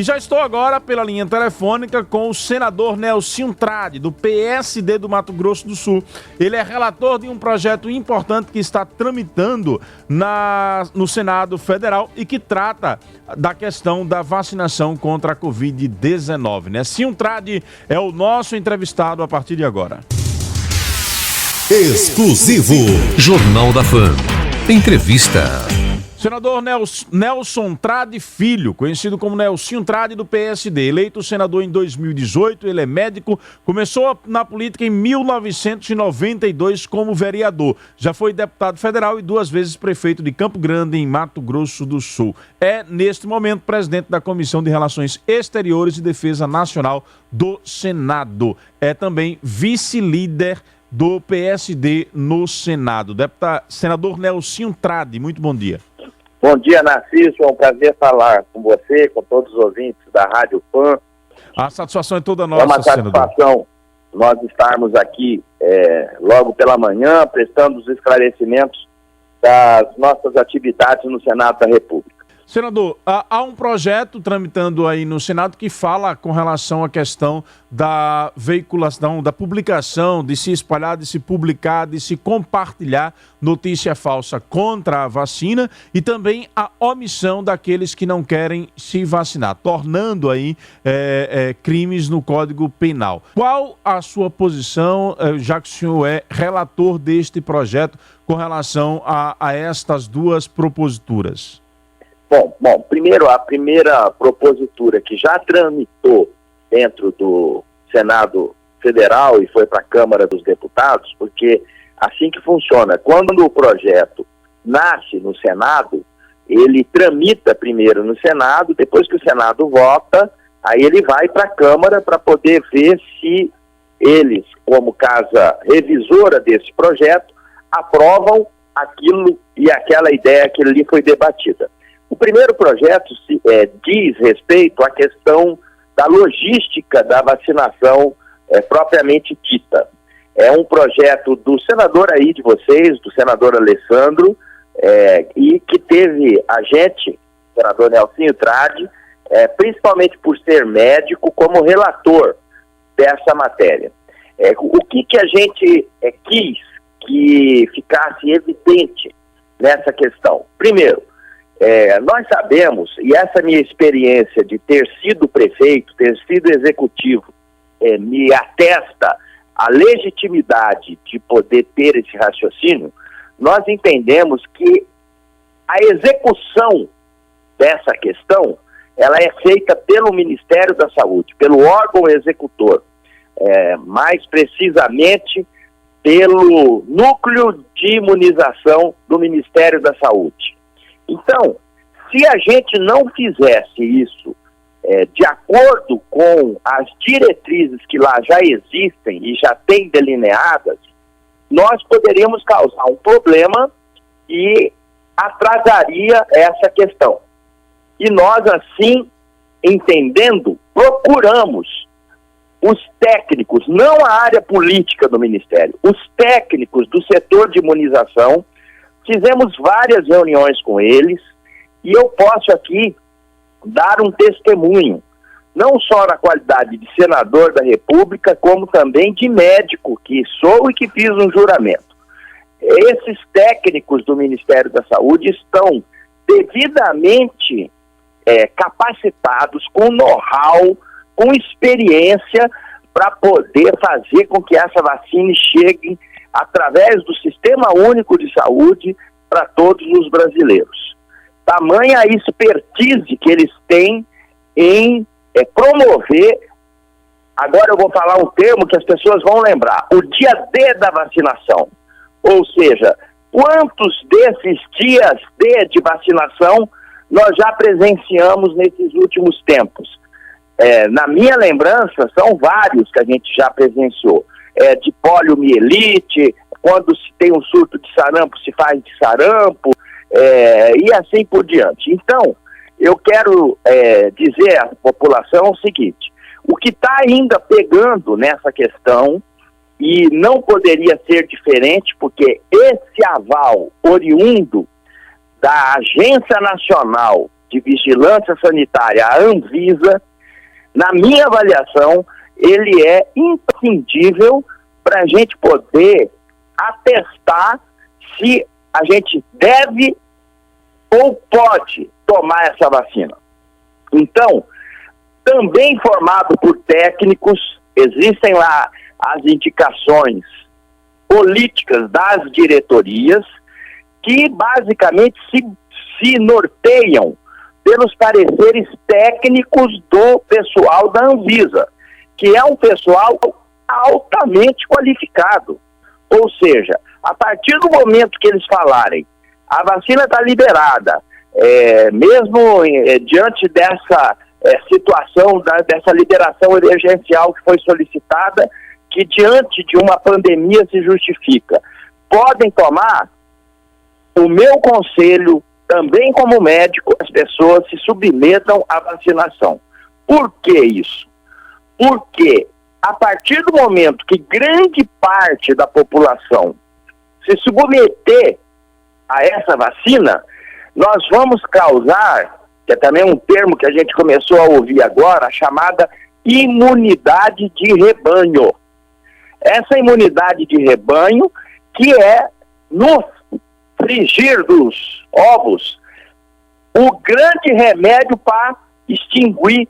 E já estou agora pela linha telefônica com o senador Nelsinho Trade, do PSD do Mato Grosso do Sul. Ele é relator de um projeto importante que está tramitando no Senado Federal e que trata da questão da vacinação contra a Covid-19. Nelsinho Trade é o nosso entrevistado a partir de agora. Exclusivo Jornal da Fã. Entrevista. Senador Nelson Trade Filho, conhecido como Nelsinho Trade do PSD, eleito senador em 2018, ele é médico, começou na política em 1992 como vereador, já foi deputado federal e 2 vezes prefeito de Campo Grande, em Mato Grosso do Sul. É, neste momento, presidente da Comissão de Relações Exteriores e Defesa Nacional do Senado. É também vice-líder do PSD no Senado. Senador Nelsinho Trade, muito bom dia. Bom dia, Narciso. É um prazer falar com você, com todos os ouvintes da Rádio Fã. A satisfação é toda nossa, senador. É uma satisfação, senador, nós estarmos aqui logo pela manhã, prestando os esclarecimentos das nossas atividades no Senado da República. Senador, há um projeto tramitando aí no Senado que fala com relação à questão da veiculação, da publicação, de se espalhar, de se publicar, de se compartilhar notícia falsa contra a vacina e também a omissão daqueles que não querem se vacinar, tornando aí crimes no Código Penal. Qual a sua posição, já que o senhor é relator deste projeto, com relação a estas duas proposituras? Bom, primeiro, a primeira propositura que já tramitou dentro do Senado Federal e foi para a Câmara dos Deputados, porque assim que funciona, quando o projeto nasce no Senado, ele tramita primeiro no Senado, depois que o Senado vota, aí ele vai para a Câmara para poder ver se eles, como casa revisora desse projeto, aprovam aquilo e aquela ideia que ali foi debatida. O primeiro projeto diz respeito à questão da logística da vacinação propriamente dita. É um projeto do senador aí de vocês, do senador Alessandro, e que teve a gente, o senador Nelsinho Trade, principalmente por ser médico, como relator dessa matéria. O que a gente quis que ficasse evidente nessa questão? Primeiro, nós sabemos, e essa minha experiência de ter sido prefeito, ter sido executivo, me atesta a legitimidade de poder ter esse raciocínio. Nós entendemos que a execução dessa questão, ela é feita pelo Ministério da Saúde, pelo órgão executor, mais precisamente pelo Núcleo de Imunização do Ministério da Saúde. Então, se a gente não fizesse isso de acordo com as diretrizes que lá já existem e já têm delineadas, nós poderíamos causar um problema e atrasaria essa questão. E nós, assim, entendendo, procuramos os técnicos, não a área política do Ministério, os técnicos do setor de imunização. Fizemos várias reuniões com eles e eu posso aqui dar um testemunho, não só na qualidade de senador da República, como também de médico que sou e que fiz um juramento. Esses técnicos do Ministério da Saúde estão devidamente capacitados, com know-how, com experiência, para poder fazer com que essa vacina chegue através do Sistema Único de Saúde para todos os brasileiros. Tamanha a expertise que eles têm em promover, agora eu vou falar um termo que as pessoas vão lembrar, o dia D da vacinação. Ou seja, quantos desses dias D de vacinação nós já presenciamos nesses últimos tempos? Na minha lembrança, são vários que a gente já presenciou. De poliomielite, quando se tem um surto de sarampo, se faz de sarampo, e assim por diante. Então, eu quero dizer à população o seguinte: o que está ainda pegando nessa questão, e não poderia ser diferente, porque esse aval oriundo da Agência Nacional de Vigilância Sanitária, a Anvisa, na minha avaliação, ele é imprescindível para a gente poder atestar se a gente deve ou pode tomar essa vacina. Então, também formado por técnicos, existem lá as indicações políticas das diretorias que basicamente se norteiam pelos pareceres técnicos do pessoal da Anvisa, que é um pessoal altamente qualificado. Ou seja, a partir do momento que eles falarem, a vacina está liberada, mesmo diante dessa situação, dessa liberação emergencial que foi solicitada, que diante de uma pandemia se justifica, podem tomar, o meu conselho, também como médico, as pessoas se submetam à vacinação. Por que isso? Porque a partir do momento que grande parte da população se submeter a essa vacina, nós vamos causar, que é também um termo que a gente começou a ouvir agora, a chamada imunidade de rebanho. Essa imunidade de rebanho que é, no frigir dos ovos, o grande remédio para extinguir,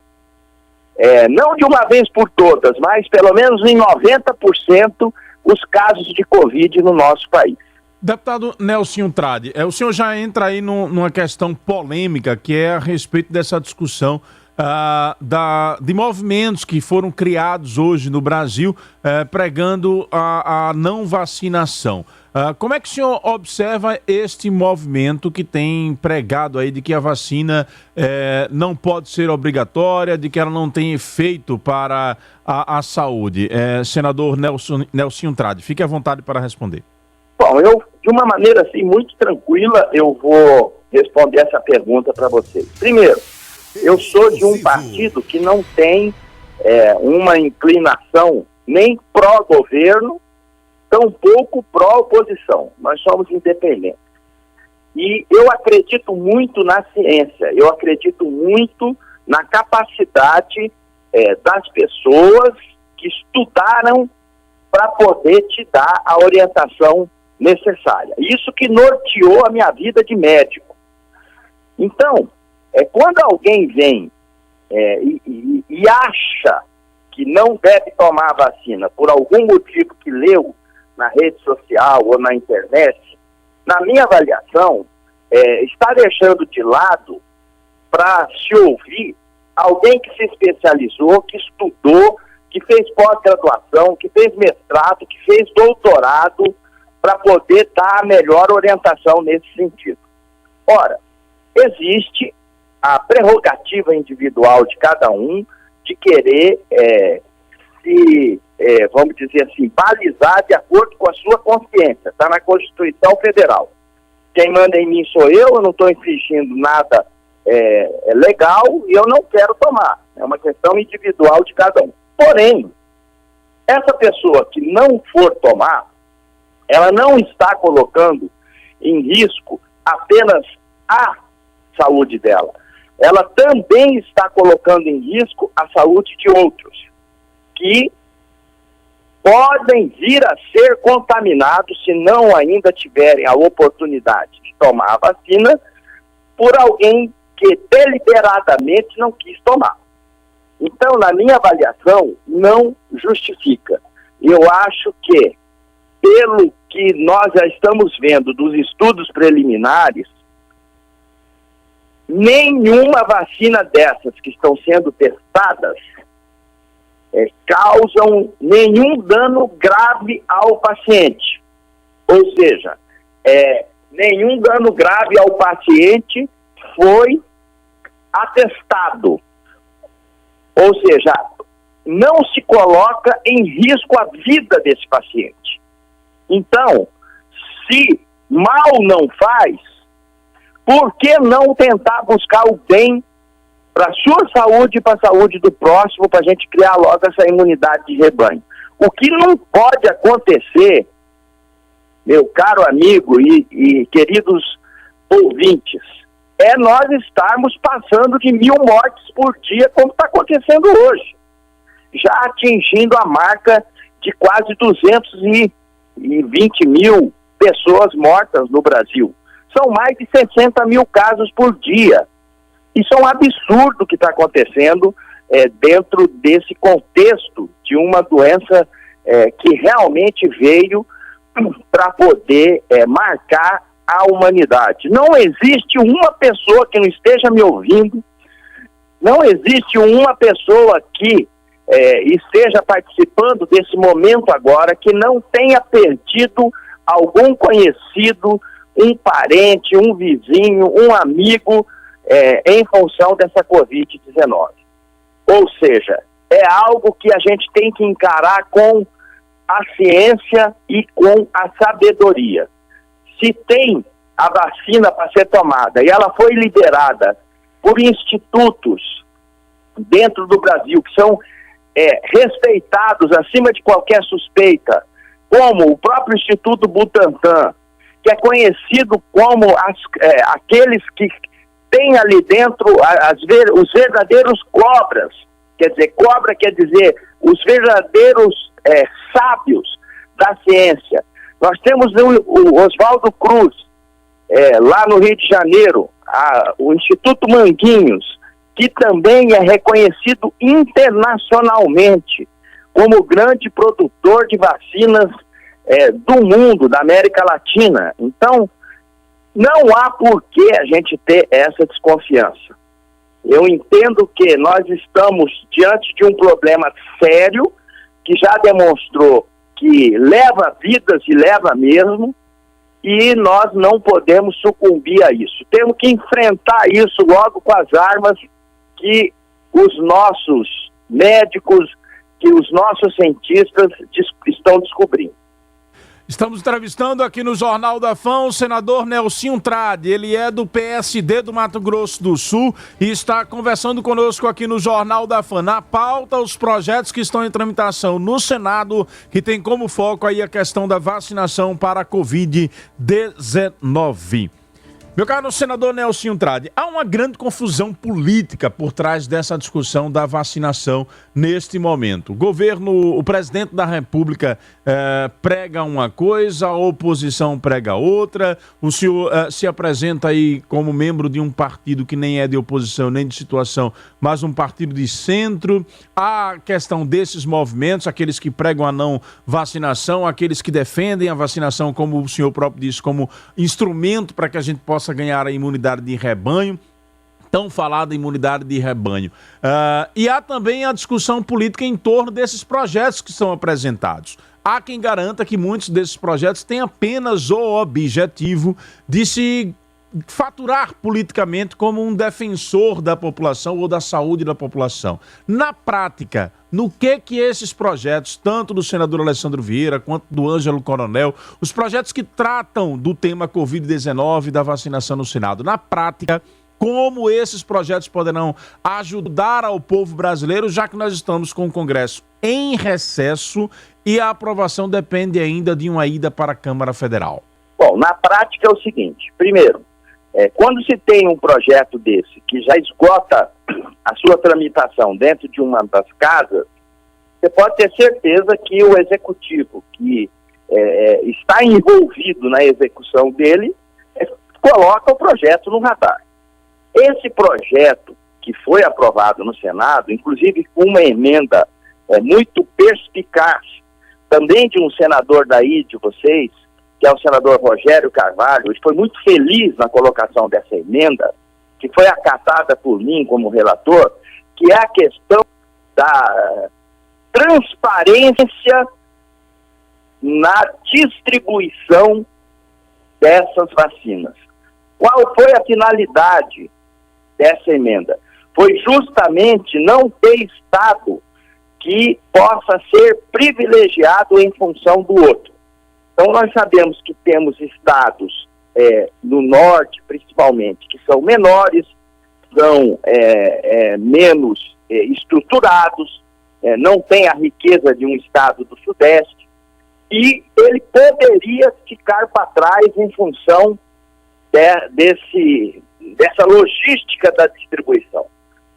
não de uma vez por todas, mas pelo menos em 90% os casos de Covid no nosso país. Deputado Nelson Trade, o senhor já entra aí numa questão polêmica, que é a respeito dessa discussão de movimentos que foram criados hoje no Brasil pregando a não vacinação. Como é que o senhor observa este movimento que tem pregado aí de que a vacina não pode ser obrigatória, de que ela não tem efeito para a saúde? Senador Nelson Trade, fique à vontade para responder. Bom, eu, de uma maneira assim muito tranquila, eu vou responder essa pergunta para vocês. Primeiro, eu sou de um partido que não tem uma inclinação nem pró-governo, tampouco pró-oposição. Nós somos independentes. E eu acredito muito na ciência, eu acredito muito na capacidade das pessoas que estudaram para poder te dar a orientação necessária. Isso que norteou a minha vida de médico. Então, quando alguém vem e acha que não deve tomar a vacina por algum motivo que leu na rede social ou na internet, na minha avaliação, está deixando de lado para se ouvir alguém que se especializou, que estudou, que fez pós-graduação, que fez mestrado, que fez doutorado, para poder dar a melhor orientação nesse sentido. Ora, existe a prerrogativa individual de cada um de querer vamos dizer assim, balizar de acordo com a sua consciência. Está na Constituição Federal. Quem manda em mim sou eu não estou infringindo nada legal e eu não quero tomar. É uma questão individual de cada um. Porém, essa pessoa que não for tomar, ela não está colocando em risco apenas a saúde dela. Ela também está colocando em risco a saúde de outros, que podem vir a ser contaminados se não ainda tiverem a oportunidade de tomar a vacina por alguém que deliberadamente não quis tomar. Então, na minha avaliação, não justifica. Eu acho que, pelo que nós já estamos vendo dos estudos preliminares, nenhuma vacina dessas que estão sendo testadas causam nenhum dano grave ao paciente. Ou seja, nenhum dano grave ao paciente foi atestado. Ou seja, não se coloca em risco a vida desse paciente. Então, se mal não faz, por que não tentar buscar o bem para a sua saúde e para a saúde do próximo, para a gente criar logo essa imunidade de rebanho? O que não pode acontecer, meu caro amigo e queridos ouvintes, é nós estarmos passando de 1.000 mortes por dia, como está acontecendo hoje, já atingindo a marca de quase 220 mil pessoas mortas no Brasil. São mais de 60 mil casos por dia. Isso é um absurdo que está acontecendo dentro desse contexto de uma doença que realmente veio para poder marcar a humanidade. Não existe uma pessoa que não esteja me ouvindo, não existe uma pessoa que esteja participando desse momento agora que não tenha perdido algum conhecido, um parente, um vizinho, um amigo, em função dessa Covid-19. Ou seja, é algo que a gente tem que encarar com a ciência e com a sabedoria. Se tem a vacina para ser tomada e ela foi liderada por institutos dentro do Brasil que são respeitados acima de qualquer suspeita, como o próprio Instituto Butantan, que é conhecido como aqueles que têm ali dentro os verdadeiros cobras, quer dizer, cobra quer dizer os verdadeiros sábios da ciência. Nós temos o Oswaldo Cruz, lá no Rio de Janeiro, o Instituto Manguinhos, que também é reconhecido internacionalmente como grande produtor de vacinas do mundo, da América Latina. Então, não há por que a gente ter essa desconfiança. Eu entendo que nós estamos diante de um problema sério, que já demonstrou que leva vidas e leva mesmo, e nós não podemos sucumbir a isso. Temos que enfrentar isso logo com as armas que os nossos médicos, que os nossos cientistas estão descobrindo. Estamos entrevistando aqui no Jornal da Fã o senador Nelsinho Trade. Ele é do PSD do Mato Grosso do Sul e está conversando conosco aqui no Jornal da Fã. Na pauta, os projetos que estão em tramitação no Senado, que tem como foco aí a questão da vacinação para a Covid-19. Meu caro senador Nelsinho Trade, há uma grande confusão política por trás dessa discussão da vacinação neste momento. O presidente da República prega uma coisa, a oposição prega outra, o senhor se apresenta aí como membro de um partido que nem é de oposição nem de situação, mas um partido de centro. Há a questão desses movimentos, aqueles que pregam a não vacinação, aqueles que defendem a vacinação, como o senhor próprio disse, como instrumento para que a gente possa ganhar a imunidade de rebanho, tão falada imunidade de rebanho. E há também a discussão política em torno desses projetos que são apresentados. Há quem garanta que muitos desses projetos têm apenas o objetivo de se faturar politicamente como um defensor da população ou da saúde da população. Na prática, no que esses projetos, tanto do senador Alessandro Vieira quanto do Ângelo Coronel, os projetos que tratam do tema Covid-19 e da vacinação no Senado, na prática, como esses projetos poderão ajudar ao povo brasileiro, já que nós estamos com o Congresso em recesso e a aprovação depende ainda de uma ida para a Câmara Federal? Bom, na prática é o seguinte: primeiro, quando se tem um projeto desse que já esgota a sua tramitação dentro de uma das casas, você pode ter certeza que o executivo que está envolvido na execução dele coloca o projeto no radar. Esse projeto que foi aprovado no Senado, inclusive com uma emenda muito perspicaz, também de um senador daí de vocês, que é o senador Rogério Carvalho, ele foi muito feliz na colocação dessa emenda, que foi acatada por mim como relator, que é a questão da transparência na distribuição dessas vacinas. Qual foi a finalidade dessa emenda? Foi justamente não ter Estado que possa ser privilegiado em função do outro. Então, nós sabemos que temos estados no norte, principalmente, que são menores, são menos estruturados, não têm a riqueza de um estado do sudeste, e ele poderia ficar para trás em função dessa logística da distribuição.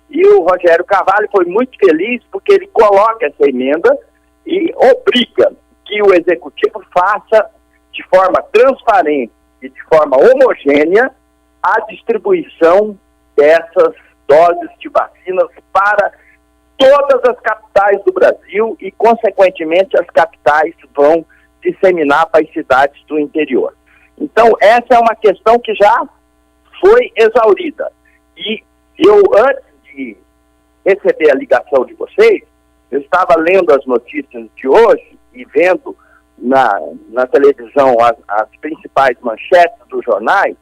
E o Rogério Carvalho foi muito feliz porque ele coloca essa emenda e obriga que o Executivo faça de forma transparente e de forma homogênea a distribuição dessas doses de vacinas para todas as capitais do Brasil e, consequentemente, as capitais vão disseminar para as cidades do interior. Então, essa é uma questão que já foi exaurida. E eu, antes de receber a ligação de vocês, eu estava lendo as notícias de hoje e vendo na televisão as principais manchetes dos jornais.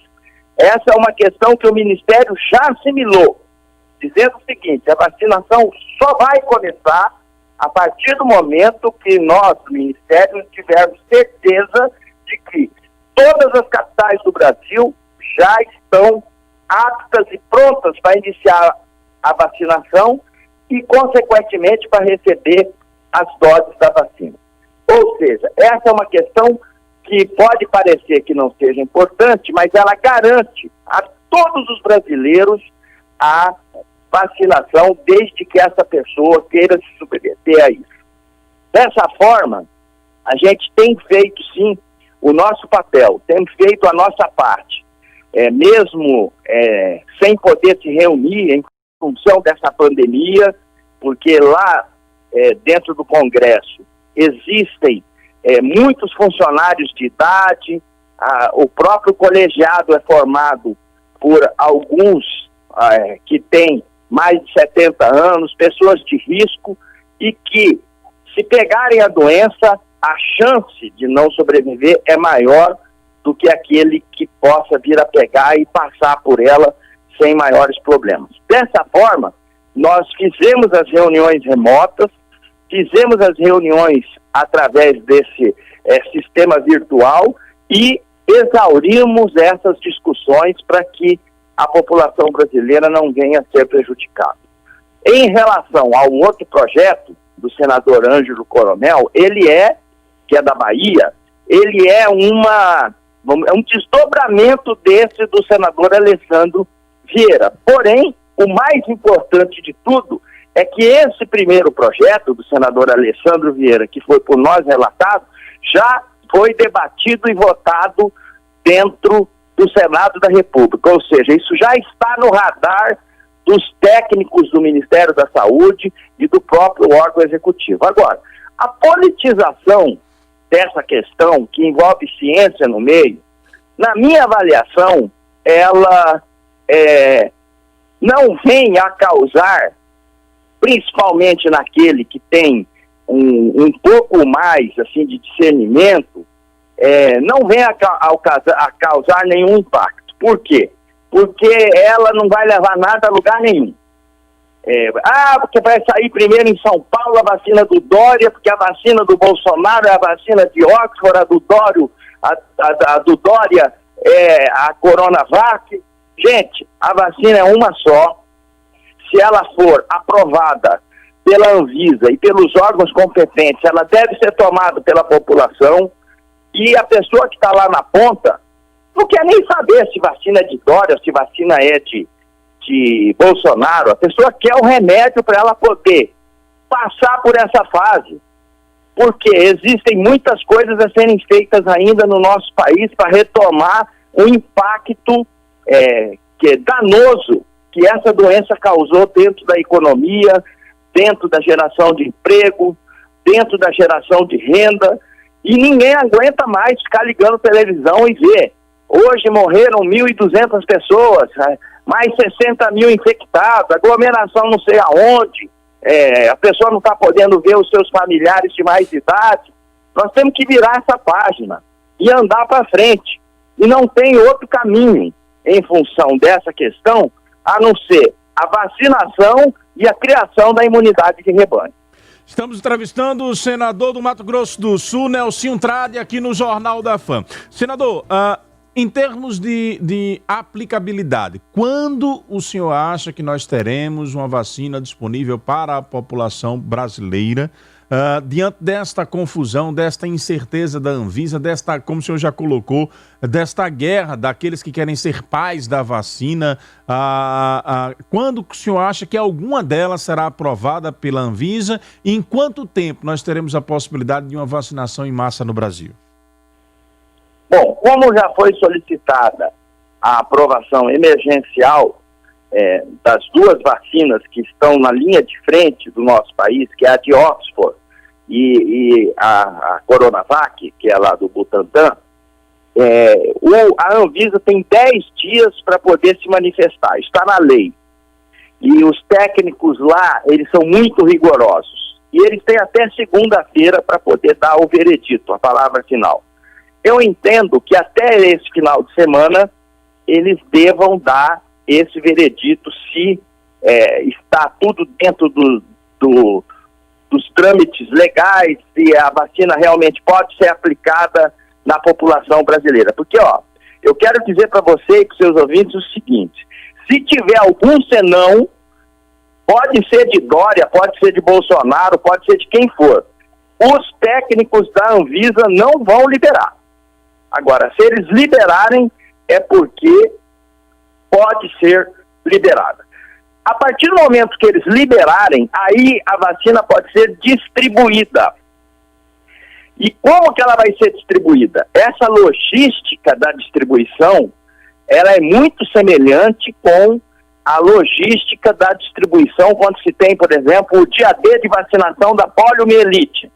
Essa é uma questão que o Ministério já assimilou, dizendo o seguinte: a vacinação só vai começar a partir do momento que nós, do Ministério, tivermos certeza de que todas as capitais do Brasil já estão aptas e prontas para iniciar a vacinação e, consequentemente, para receber as doses da vacina. Ou seja, essa é uma questão que pode parecer que não seja importante, mas ela garante a todos os brasileiros a vacinação, desde que essa pessoa queira se submeter a isso. Dessa forma, a gente tem feito, sim, o nosso papel, temos feito a nossa parte, mesmo sem poder se reunir em função dessa pandemia, porque lá dentro do Congresso existem muitos funcionários de idade, o próprio colegiado é formado por alguns que têm mais de 70 anos, pessoas de risco, e que, se pegarem a doença, a chance de não sobreviver é maior do que aquele que possa vir a pegar e passar por ela sem maiores problemas. Dessa forma, nós fizemos as reuniões remotas, fizemos as reuniões através desse sistema virtual e exaurimos essas discussões para que a população brasileira não venha a ser prejudicada. Em relação ao outro projeto do senador Ângelo Coronel, que é da Bahia, ele é um desdobramento desse do senador Alessandro Vieira. Porém, o mais importante de tudo é que esse primeiro projeto do senador Alessandro Vieira, que foi por nós relatado, já foi debatido e votado dentro do Senado da República. Ou seja, isso já está no radar dos técnicos do Ministério da Saúde e do próprio órgão executivo. Agora, a politização dessa questão, que envolve ciência no meio, na minha avaliação, ela não vem a causar, principalmente naquele que tem um pouco mais assim, de discernimento, não vem a causar nenhum impacto. Por quê? Porque ela não vai levar nada a lugar nenhum. Porque vai sair primeiro em São Paulo a vacina do Dória, porque a vacina do Bolsonaro é a vacina de Oxford, a do Dória é a Coronavac. Gente, a vacina é uma só. Se ela for aprovada pela Anvisa e pelos órgãos competentes, ela deve ser tomada pela população, e a pessoa que está lá na ponta não quer nem saber se vacina é de Dória, se vacina é de Bolsonaro. A pessoa quer o remédio para ela poder passar por essa fase, porque existem muitas coisas a serem feitas ainda no nosso país para retomar o impacto que é danoso que essa doença causou dentro da economia, dentro da geração de emprego, dentro da geração de renda, e ninguém aguenta mais ficar ligando televisão e ver. Hoje morreram 1.200 pessoas, mais 60 mil infectados, aglomeração não sei aonde, a pessoa não está podendo ver os seus familiares de mais idade. Nós temos que virar essa página e andar para frente. E não tem outro caminho em função dessa questão, a não ser a vacinação e a criação da imunidade de rebanho. Estamos entrevistando o senador do Mato Grosso do Sul, Nelsinho Trade, aqui no Jornal da Fã. Senador, em termos de aplicabilidade, quando o senhor acha que nós teremos uma vacina disponível para a população brasileira diante desta confusão, desta incerteza da Anvisa, desta, como o senhor já colocou, desta guerra daqueles que querem ser pais da vacina, quando o senhor acha que alguma delas será aprovada pela Anvisa e em quanto tempo nós teremos a possibilidade de uma vacinação em massa no Brasil? Bom, como já foi solicitada a aprovação emergencial das duas vacinas que estão na linha de frente do nosso país, que é a de Oxford e a Coronavac, que é lá do Butantan, a Anvisa tem 10 dias para poder se manifestar, está na lei. E os técnicos lá, eles são muito rigorosos. E eles têm até segunda-feira para poder dar o veredito, a palavra final. Eu entendo que até esse final de semana eles devam dar esse veredito se está tudo dentro dos trâmites legais, se a vacina realmente pode ser aplicada na população brasileira. Porque, eu quero dizer para você e para os seus ouvintes o seguinte: se tiver algum senão, pode ser de Dória, pode ser de Bolsonaro, pode ser de quem for, os técnicos da Anvisa não vão liberar. Agora, se eles liberarem, é porque pode ser liberada. A partir do momento que eles liberarem, aí a vacina pode ser distribuída. E como que ela vai ser distribuída? Essa logística da distribuição, ela é muito semelhante com a logística da distribuição quando se tem, por exemplo, o dia D de vacinação da poliomielite,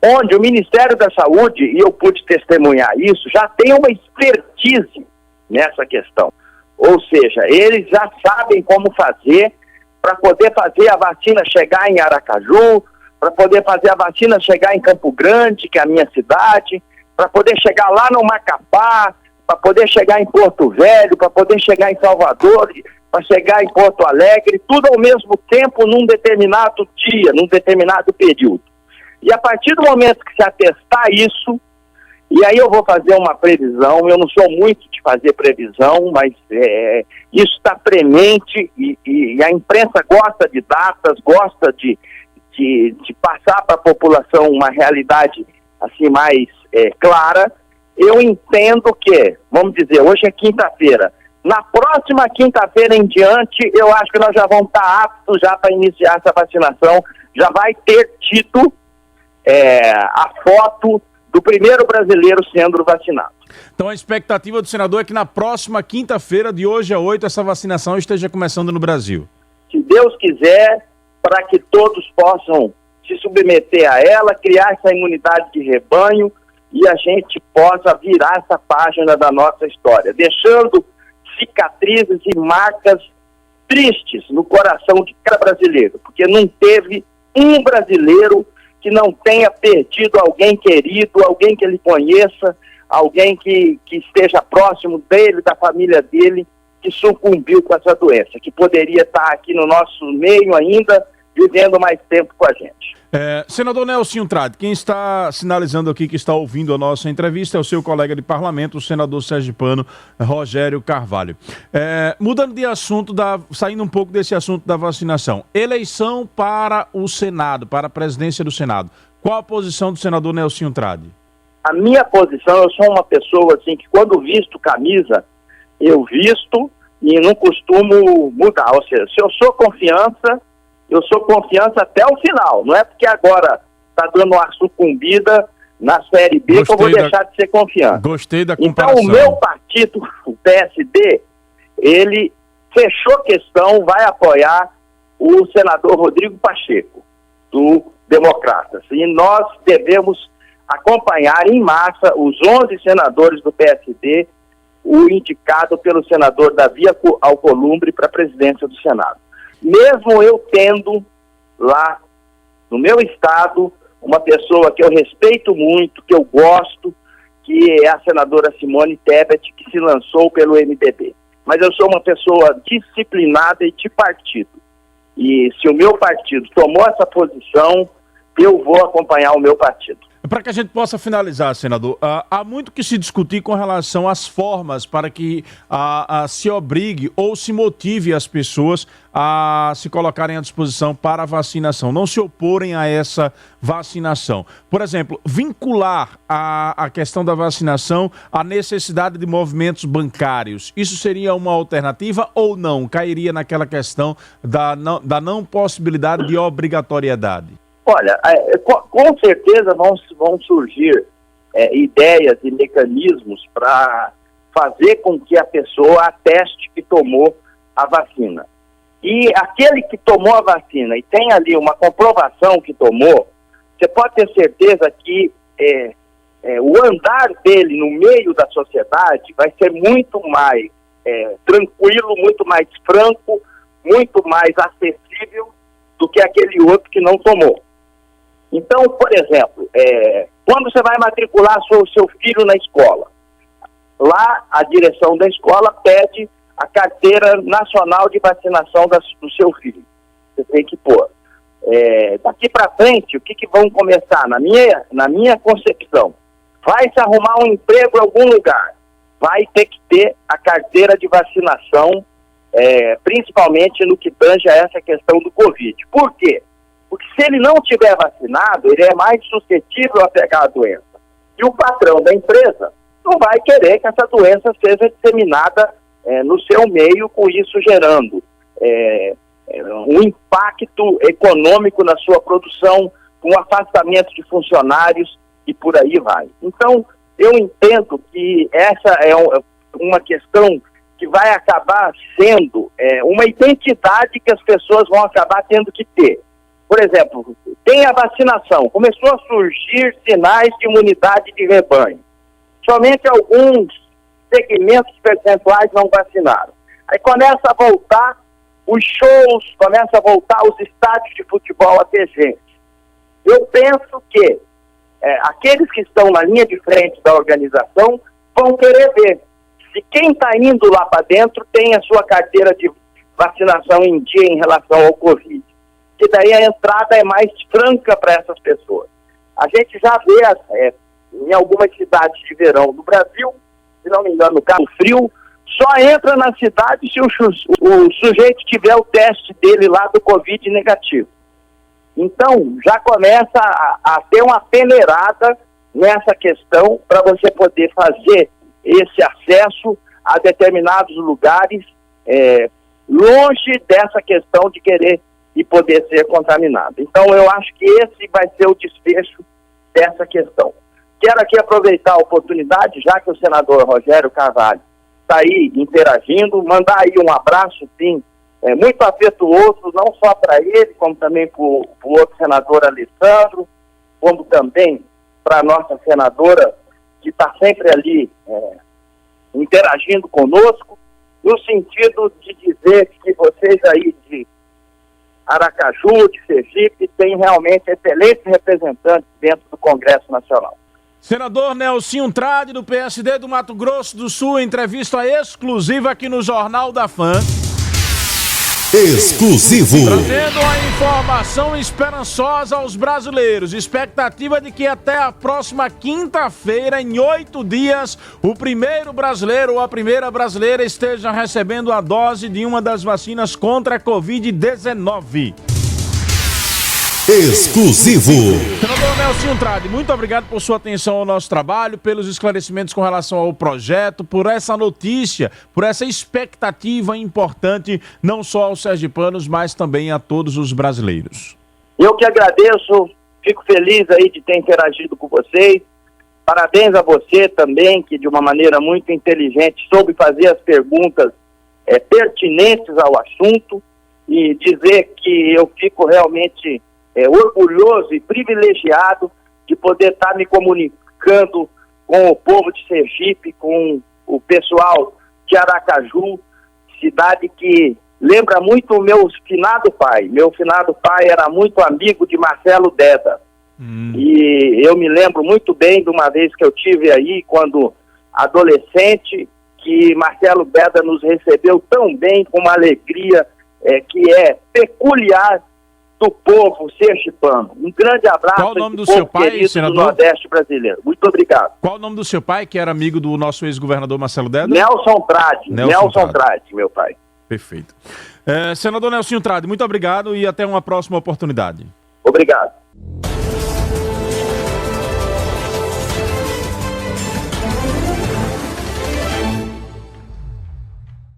onde o Ministério da Saúde, e eu pude testemunhar isso, já tem uma expertise nessa questão. Ou seja, eles já sabem como fazer para poder fazer a vacina chegar em Aracaju, para poder fazer a vacina chegar em Campo Grande, que é a minha cidade, para poder chegar lá no Macapá, para poder chegar em Porto Velho, para poder chegar em Salvador, para chegar em Porto Alegre, tudo ao mesmo tempo num determinado dia, num determinado período. E a partir do momento que se atestar isso, e aí eu vou fazer uma previsão, eu não sou muito de fazer previsão, mas isso está premente e a imprensa gosta de datas, gosta de passar para a população uma realidade assim mais clara. Eu entendo que, vamos dizer, hoje é quinta-feira, na próxima quinta-feira em diante, eu acho que nós já vamos estar aptos já para iniciar essa vacinação, já vai ter tido a foto do primeiro brasileiro sendo vacinado. Então a expectativa do senador é que na próxima quinta-feira, de hoje a 8, essa vacinação esteja começando no Brasil. Se Deus quiser, para que todos possam se submeter a ela, criar essa imunidade de rebanho e a gente possa virar essa página da nossa história, deixando cicatrizes e marcas tristes no coração de cada brasileiro, porque não teve um brasileiro que não tenha perdido alguém querido, alguém que ele conheça, alguém que esteja próximo dele, da família dele, que sucumbiu com essa doença, que poderia estar aqui no nosso meio ainda, vivendo mais tempo com a gente. Senador Nelson Trade, quem está sinalizando aqui que está ouvindo a nossa entrevista é o seu colega de parlamento, o senador sergipano Rogério Carvalho. Mudando de assunto, saindo um pouco desse assunto da vacinação, eleição para o Senado, para a presidência do Senado. Qual a posição do senador Nelson Trade? A minha posição, eu sou uma pessoa assim que quando visto camisa, eu visto e não costumo mudar. Ou seja, se eu sou confiança, eu sou confiança até o final. Não é porque agora está dando uma sucumbida na Série B que eu vou deixar de ser confiança. Gostei da comparação. Então o meu partido, o PSD, ele fechou questão, vai apoiar o senador Rodrigo Pacheco, do Democratas. E nós devemos acompanhar em massa os 11 senadores do PSD, o indicado pelo senador Davi Alcolumbre para a presidência do Senado. Mesmo eu tendo lá no meu estado uma pessoa que eu respeito muito, que eu gosto, que é a senadora Simone Tebet, que se lançou pelo MDB. Mas eu sou uma pessoa disciplinada e de partido. E se o meu partido tomou essa posição, eu vou acompanhar o meu partido. Para que a gente possa finalizar, senador, há muito que se discutir com relação às formas para que se obrigue ou se motive as pessoas a se colocarem à disposição para a vacinação, não se oporem a essa vacinação. Por exemplo, vincular a questão da vacinação à necessidade de movimentos bancários, isso seria uma alternativa ou não? Cairia naquela questão da não possibilidade de obrigatoriedade? Olha, com certeza vão surgir ideias e mecanismos para fazer com que a pessoa ateste que tomou a vacina. E aquele que tomou a vacina e tem ali uma comprovação que tomou, você pode ter certeza que o andar dele no meio da sociedade vai ser muito mais tranquilo, muito mais franco, muito mais acessível do que aquele outro que não tomou. Então, por exemplo, quando você vai matricular seu filho na escola, lá a direção da escola pede a carteira nacional de vacinação do seu filho. Você tem que pôr. Daqui para frente, o que vão começar? Na minha concepção, vai se arrumar um emprego em algum lugar, vai ter que ter a carteira de vacinação, principalmente no que tange a essa questão do Covid. Por quê? Porque se ele não tiver vacinado, ele é mais suscetível a pegar a doença. E o patrão da empresa não vai querer que essa doença seja disseminada no seu meio, com isso gerando um impacto econômico na sua produção, um afastamento de funcionários e por aí vai. Então, eu entendo que essa é uma questão que vai acabar sendo uma identidade que as pessoas vão acabar tendo que ter. Por exemplo, tem a vacinação, começou a surgir sinais de imunidade de rebanho. Somente alguns segmentos percentuais não vacinaram. Aí começa a voltar os shows, começa a voltar os estádios de futebol a ter gente. Eu penso que aqueles que estão na linha de frente da organização vão querer ver se quem está indo lá para dentro tem a sua carteira de vacinação em dia em relação ao Covid. Que daí a entrada é mais franca para essas pessoas. A gente já vê em algumas cidades de verão do Brasil, se não me engano, no Cabo Frio, só entra na cidade se o sujeito tiver o teste dele lá do Covid negativo. Então, já começa a ter uma peneirada nessa questão para você poder fazer esse acesso a determinados lugares longe dessa questão de querer e poder ser contaminado. Então, eu acho que esse vai ser o desfecho dessa questão. Quero aqui aproveitar a oportunidade, já que o senador Rogério Carvalho está aí interagindo, mandar aí um abraço, sim, muito afetuoso, não só para ele, como também para o outro senador Alessandro, como também para a nossa senadora, que está sempre ali interagindo conosco, no sentido de dizer que vocês aí de Aracaju, de Sergipe, têm realmente excelentes representantes dentro do Congresso Nacional. Senador Nelsinho Trade, do PSD do Mato Grosso do Sul, entrevista exclusiva aqui no Jornal da Fã. Exclusivo. Trazendo a informação esperançosa aos brasileiros. Expectativa de que até a próxima quinta-feira, em 8 dias, o primeiro brasileiro ou a primeira brasileira esteja recebendo a dose de uma das vacinas contra a Covid-19. Exclusivo. Senador Nelsinho Trade, muito obrigado por sua atenção ao nosso trabalho, pelos esclarecimentos com relação ao projeto, por essa notícia, por essa expectativa importante, não só aos sergipanos, mas também a todos os brasileiros. Eu que agradeço, fico feliz aí de ter interagido com vocês. Parabéns a você também, que de uma maneira muito inteligente soube fazer as perguntas pertinentes ao assunto, e dizer que eu fico realmente orgulhoso e privilegiado de poder estar me comunicando com o povo de Sergipe, com o pessoal de Aracaju, cidade que lembra muito o meu finado pai. Meu finado pai era muito amigo de Marcelo Deda. E eu me lembro muito bem de uma vez que eu tive aí, quando adolescente, que Marcelo Deda nos recebeu tão bem, com uma alegria que é peculiar do povo sergipano. Um grande abraço. Qual o nome a do esse seu povo pai, querido senador? do Nordeste brasileiro. Muito obrigado. Qual o nome do seu pai, que era amigo do nosso ex-governador Marcelo Deda? Nelson Trade. Nelson Nelson Trade, meu pai. Perfeito. Senador Nelsinho Trade, muito obrigado e até uma próxima oportunidade. Obrigado.